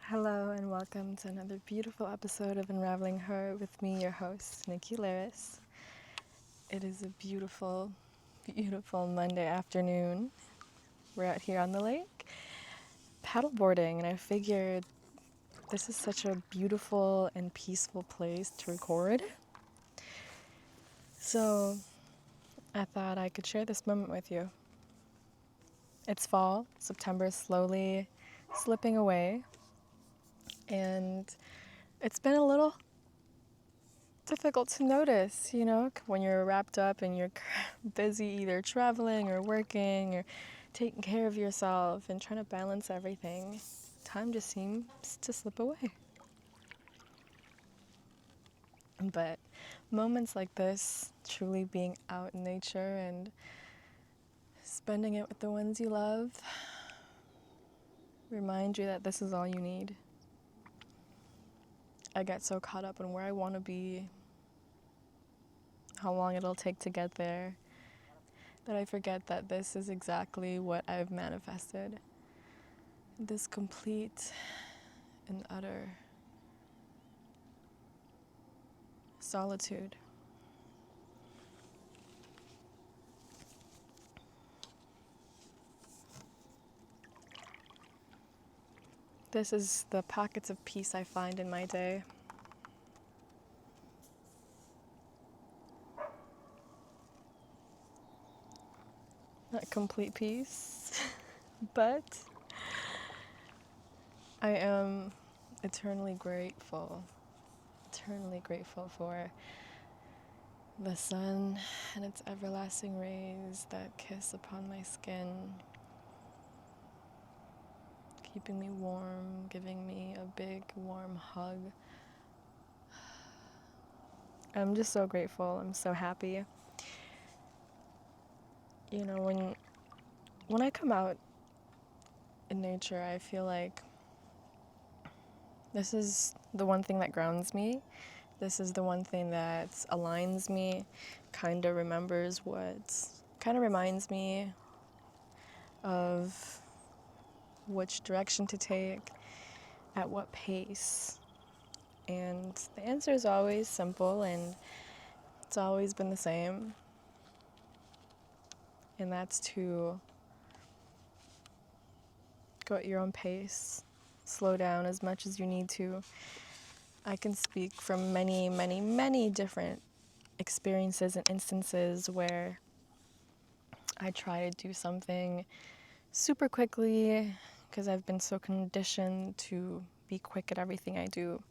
Hello and welcome to another beautiful episode of Unraveling Her with me, your host, Nikki Laris. It is a beautiful, beautiful Monday afternoon. We're out here on the lake paddleboarding, and I figured this is such a beautiful and peaceful place to record. So I thought I could share this moment with you. It's fall, September is slowly slipping away, and it's been a little difficult to notice, when you're wrapped up and you're busy either traveling or working or taking care of yourself and trying to balance everything. Time just seems to slip away. But moments like this, truly being out in nature and spending it with the ones you love, remind you that this is all you need. I get so caught up in where I want to be, how long it'll take to get there, that I forget that this is exactly what I've manifested. This complete and utter solitude. This is the pockets of peace I find in my day. Not complete peace, but I am eternally grateful for the sun and its everlasting rays that kiss upon my skin, keeping me warm, giving me a big warm hug. I'm just so grateful. I'm so happy. When I come out in nature, I feel like this is the one thing that grounds me. This is the one thing that aligns me, kind of reminds me of which direction to take, at what pace. And the answer is always simple, and it's always been the same. And that's to go at your own pace, slow down as much as you need to. I can speak from many, many, many different experiences and instances where I try to do something super quickly because I've been so conditioned to be quick at everything I do.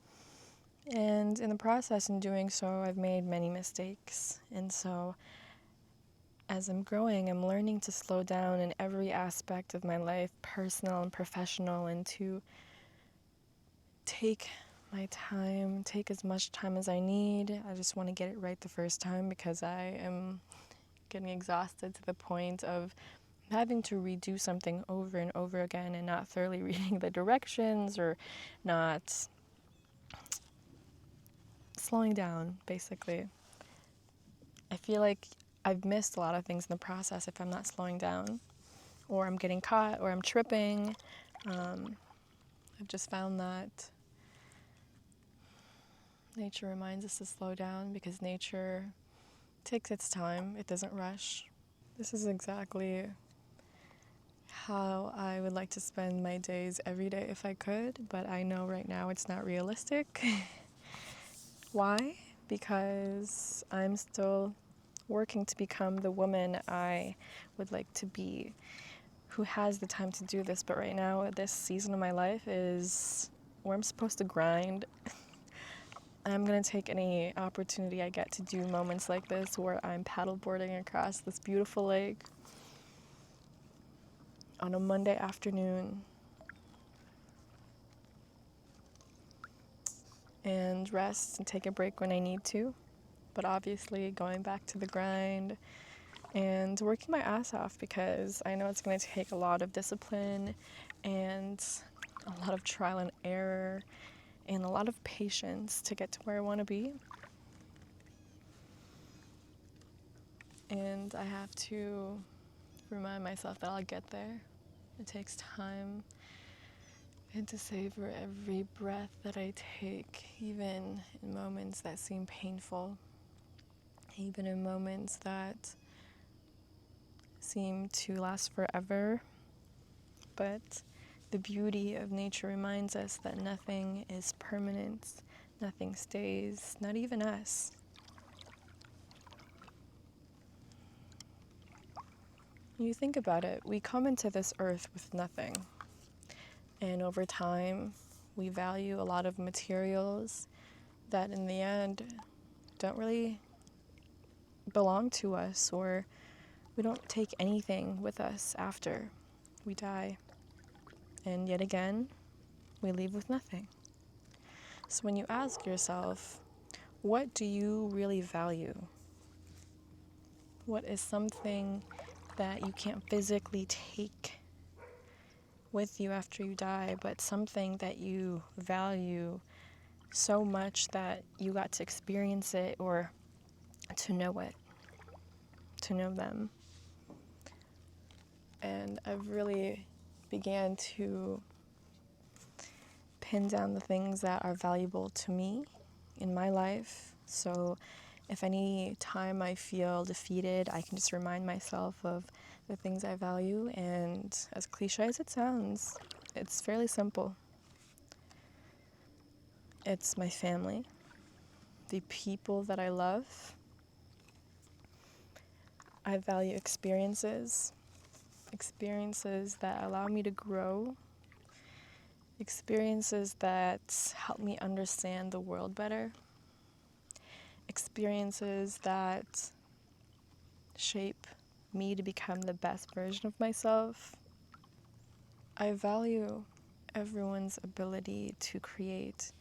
And in the process, in doing so, I've made many mistakes. And so as I'm growing, I'm learning to slow down in every aspect of my life, personal and professional, and to take my time, take as much time as I need. I just want to get it right the first time because I am getting exhausted to the point of having to redo something over and over again and not thoroughly reading the directions or not slowing down, basically. I feel like I've missed a lot of things in the process if I'm not slowing down, or I'm getting caught, or I'm tripping. I've just found that nature reminds us to slow down because nature takes its time. It doesn't rush. This is exactly how I would like to spend my days every day if I could, but I know right now it's not realistic. Why? Because I'm still working to become the woman I would like to be, who has the time to do this. But right now, this season of my life is where I'm supposed to grind. I'm going to take any opportunity I get to do moments like this where I'm paddleboarding across this beautiful lake on a Monday afternoon and rest and take a break when I need to. But obviously going back to the grind and working my ass off because I know it's going to take a lot of discipline and a lot of trial and error and a lot of patience to get to where I want to be. And I have to remind myself that I'll get there. It takes time. and to savor every breath that I take, even in moments that seem painful, even in moments that seem to last forever. But the beauty of nature reminds us that nothing is permanent, nothing stays, not even us. You think about it, we come into this earth with nothing. And over time, we value a lot of materials that in the end don't really belong to us, or we don't take anything with us after we die. And yet again, we leave with nothing. So when you ask yourself, what do you really value? What is something that you can't physically take with you after you die, but something that you value so much that you got to experience it or to know it, to know them? And I've really began to pin down the things that are valuable to me in my life. So if any time I feel defeated, I can just remind myself of the things I value. And as cliche as it sounds, it's fairly simple. It's my family, the people that I love. I value experiences that allow me to grow, experiences that help me understand the world better, experiences that shape me to become the best version of myself. I value everyone's ability to create.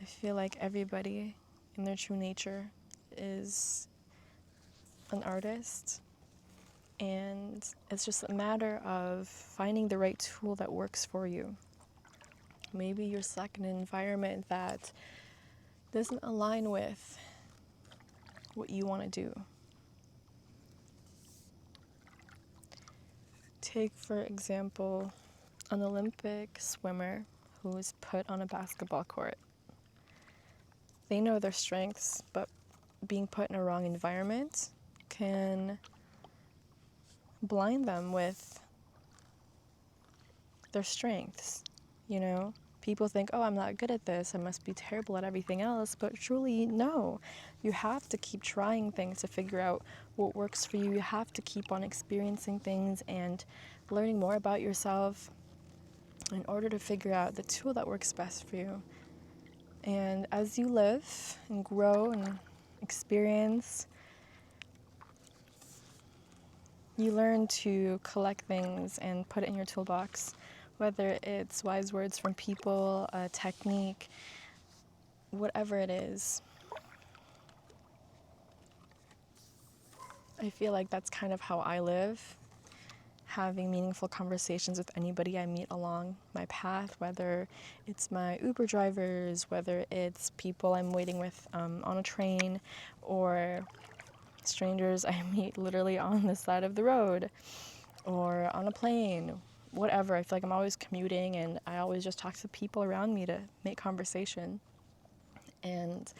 I feel like everybody in their true nature is an artist, and it's just a matter of finding the right tool that works for you. Maybe you're stuck in an environment that doesn't align with what you want to do. Take, for example, an Olympic swimmer who is put on a basketball court. They know their strengths, but being put in a wrong environment can blind them with their strengths. People think, oh, I'm not good at this, I must be terrible at everything else, but truly, no. You have to keep trying things to figure out what works for you. You have to keep on experiencing things and learning more about yourself in order to figure out the tool that works best for you. And as you live and grow and experience, you learn to collect things and put it in your toolbox, whether it's wise words from people, a technique, whatever it is. I feel like that's kind of how I live, having meaningful conversations with anybody I meet along my path, whether it's my Uber drivers, whether it's people I'm waiting with on a train, or strangers I meet literally on the side of the road or on a plane, whatever. I feel like I'm always commuting, and I always just talk to people around me to make conversation. And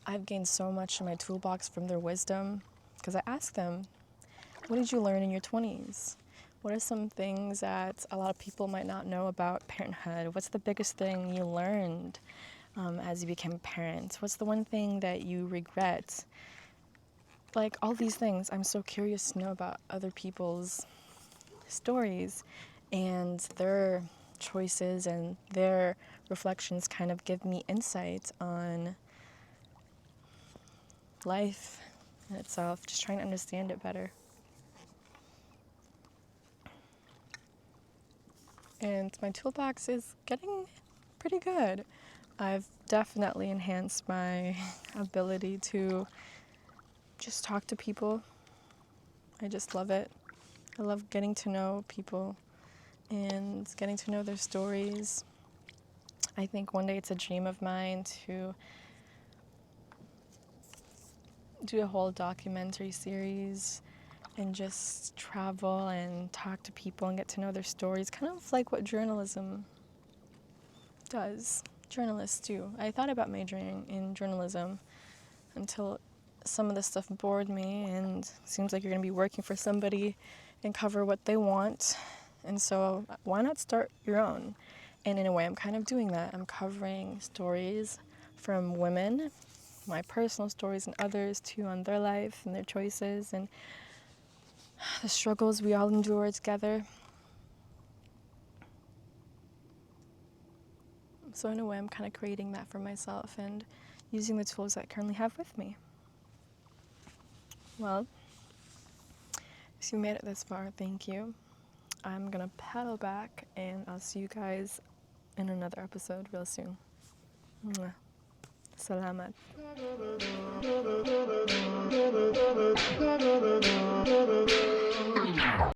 I've gained so much in my toolbox from their wisdom, because I ask them, what did you learn in your 20s? What are some things that a lot of people might not know about parenthood? What's the biggest thing you learned as you became a parent? What's the one thing that you regret? Like, all these things, I'm so curious to know about other people's stories, and their choices and their reflections kind of give me insight on life in itself, just trying to understand it better. And my toolbox is getting pretty good. I've definitely enhanced my ability to just talk to people. I just love it. I love getting to know people and getting to know their stories. I think one day it's a dream of mine to do a whole documentary series and just travel and talk to people and get to know their stories, kind of like what journalism does. Journalists do. I thought about majoring in journalism until some of the stuff bored me, and it seems like you're going to be working for somebody and cover what they want. And so why not start your own? And in a way, I'm kind of doing that. I'm covering stories from women, my personal stories, and others too, on their life and their choices and the struggles we all endure together. So in a way, I'm kind of creating that for myself and using the tools that I currently have with me. Well, if you made it this far, thank you. I'm gonna paddle back, and I'll see you guys in another episode real soon. Mwah. Salamat.